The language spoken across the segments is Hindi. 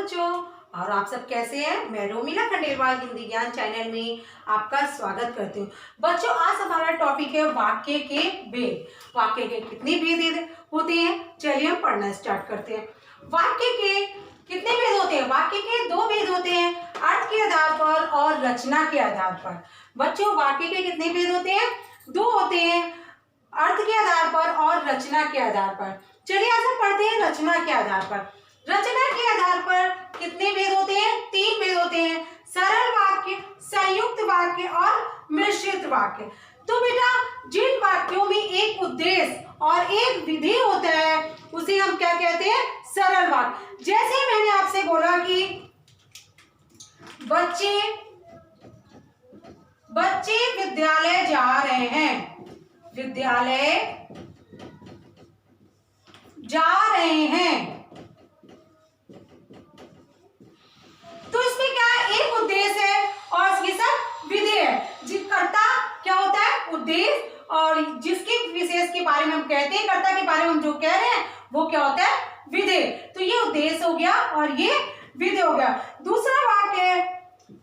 बच्चों, और आप सब कैसे हैं। मैं रोमिला खंडेलवाल हिंदी ज्ञान चैनल में आपका स्वागत करती हूँ। बच्चों, आज हमारा टॉपिक है वाक्य के भेद। वाक्य के कितने भेद होते हैं, चलिए हम पढ़ना स्टार्ट करते हैं। वाक्य के कितने भेद होते हैं? वाक्य के दो भेद होते हैं, अर्थ के आधार पर और रचना के आधार पर। बच्चों, वाक्य के कितने भेद होते हैं? दो होते हैं, अर्थ के आधार पर और रचना के आधार पर। चलिए आज हम पढ़ते हैं रचना के आधार पर। रचना के आधार पर कितने भेद होते हैं? तीन भेद होते हैं, सरल वाक्य, संयुक्त वाक्य और मिश्रित वाक्य। तो बेटा, जिन वाक्यों में एक उद्देश्य और एक विधि होता है उसे हम क्या कहते हैं? सरल वाक्य। जैसे मैंने आपसे बोला कि बच्चे विद्यालय जा रहे हैं, विद्यालय जा रहे हैं। तो इसमें क्या है? एक उद्देश्य है और इसकी सब विधि है। कर्ता क्या होता है? उद्देश्य, और जिसके विशेष के बारे में हम कहते हैं, कर्ता के बारे में हम जो कह रहे हैं वो क्या होता है? विधि। तो ये उद्देश्य हो गया और ये विधि हो गया। दूसरा वाक्य है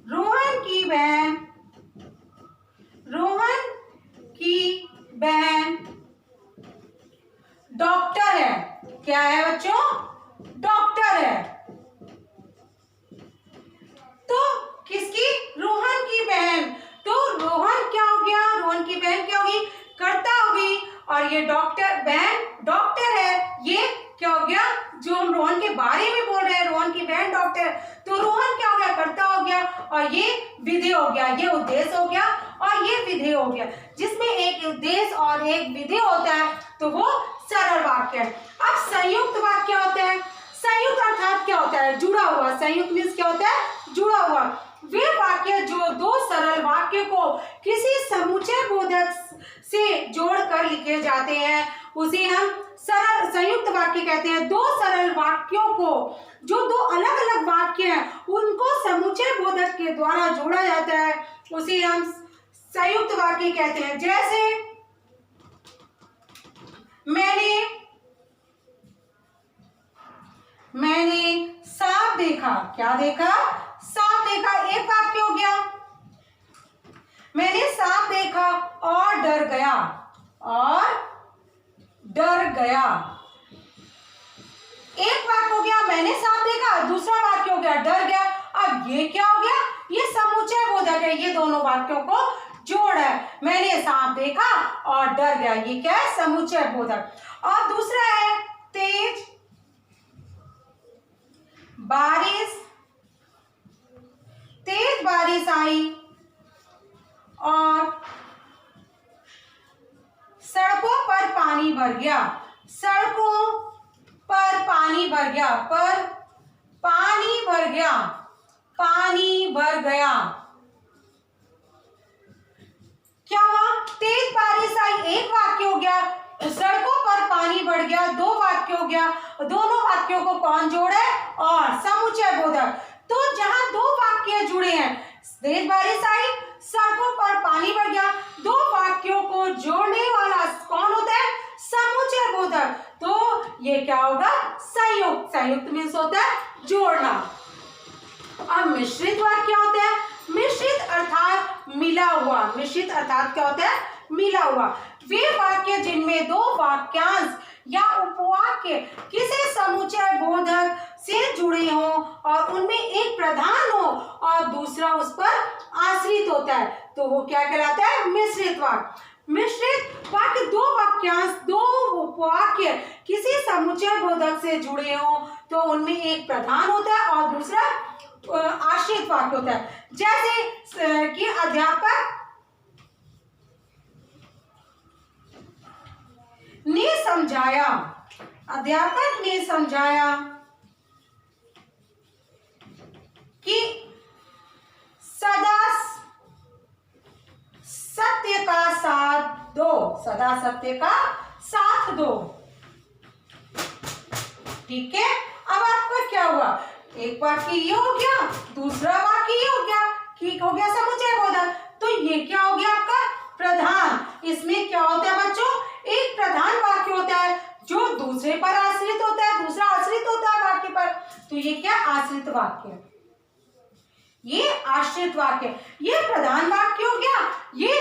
रोहन की बहन डॉक्टर है। क्या है बच्चों? डॉक्टर है। तो किसकी? रोहन की बहन। तो रोहन क्या हो गया? रोहन की बहन क्या होगी? कर्ता होगी, और ये बहन डॉक्टर है। ये क्या हो गया? जो हम रोहन के बारे में बोल रहे हैं, रोहन की बहन डॉक्टर। तो रोहन क्या हो गया? कर्ता हो गया, और ये विधि हो गया। ये उद्देश्य हो गया और ये विधि हो गया। जिसमें एक उद्देश्य और एक विधि होता है तो वो सरल वाक्य है। अब संयुक्त वाक्य होते हैं। संयुक्त अर्थात क्या होता है? जुड़ा हुआ। संयुक्त मीन्स क्या होता है? जुड़ा हुआ। वे वाक्य जो दो सरल वाक्य को किसी समुच्चय बोधक से जोड़कर लिखे जाते हैं उसे हम सरल संयुक्त वाक्य कहते हैं। दो सरल वाक्यों को, जो दो अलग अलग वाक्य हैं उनको समुच्चय बोधक के द्वारा जोड़ा जाता है उसे हम संयुक्त वाक्य कहते हैं। जैसे मैंने सांप देखा। क्या देखा? सांप देखा। एक वाक्य हो गया। मैंने सांप देखा और डर गया, एक वाक्य हो गया। मैंने सांप देखा, दूसरा वाक्य हो गया डर गया। अब ये क्या हो गया? ये समुच्चय बोधक है, ये दोनों वाक्यों को जोड़ है। मैंने सांप देखा और डर गया, ये क्या है? समुच्चय बोधक। और दूसरा है तेज बारिश आई और सड़कों पर पानी भर गया। सड़कों पर पानी भर गया, पानी भर गया। क्या हुआ? तेज बारिश आई, एक वाक्य हो गया। सड़कों पर पानी बढ़ गया, दो वाक्य हो गया। दोनों वाक्यों को कौन जोड़े? और समुच्चय बोधक। तो जहां दो वाक्य जुड़े हैं, तेज बारिश आई, सड़कों पर पानी बढ़ गया, दो वाक्यों को जोड़ने वाला कौन होता है? समुच्चय बोधक। तो ये क्या होगा? संयुक्त। संयुक्त मीन्स होता है जोड़ना। अब मिश्रित वाक्य होते हैं। मिश्रित अर्थात मिला हुआ। मिश्रित अर्थात क्या होता है? मिला हुआ। वे वाक्य जिनमें दो वाक्यांश या उपवाक्य किसी समुच्चय बोधक से जुड़े हों और उनमें एक प्रधान हो और दूसरा उस पर आश्रित होता है तो वो क्या कहलाता है? मिश्रित वाक्य। मिश्रित वाक्य दो वाक्यांश, दो उपवाक्य किसी समुच्चय बोधक से जुड़े हों तो उनमें एक प्रधान होता है और दूसरा आश्रित वाक्य होता है। जैसे कि अध्यापक ने समझाया कि सदा सत्य का साथ दो। ठीक है। अब आपका क्या हुआ? एक वाक्य ये हो गया, दूसरा वाक्य ये हो गया, ठीक हो गया समुच्चय बोधक। तो ये क्या हो गया आपका? प्रधान। इसमें क्या होता है बच्चों? एक प्रधान वाक्य होता है जो दूसरे पर आश्रित होता है, दूसरा आश्रित होता है वाक्य पर। तो ये क्या आश्रित वाक्य, ये आश्रित वाक्य, ये प्रधान वाक्य हो गया, ये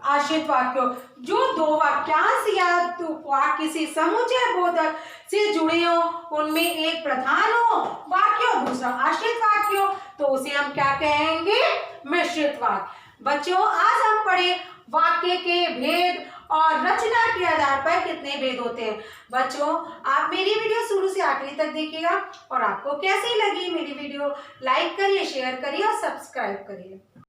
आश्रित वाक्य। जो दो वाक्यांश या तो वाक्य से समुचय बोधक से जुड़े हो, उनमें एक प्रधान हो वाक्य और दूसरा आश्रित वाक्य हो, तो उसे हम क्या कहेंगे, मिश्रित वाक्य। बच्चों आज हम पढ़े वाक्य के भेद और रचना के आधार पर कितने भेद होते हैं। बच्चों आप मेरी वीडियो शुरू से आखिरी तक देखिएगा और आपको कैसी लगी मेरी वीडियो लाइक करिए, शेयर करिए और सब्सक्राइब करिए।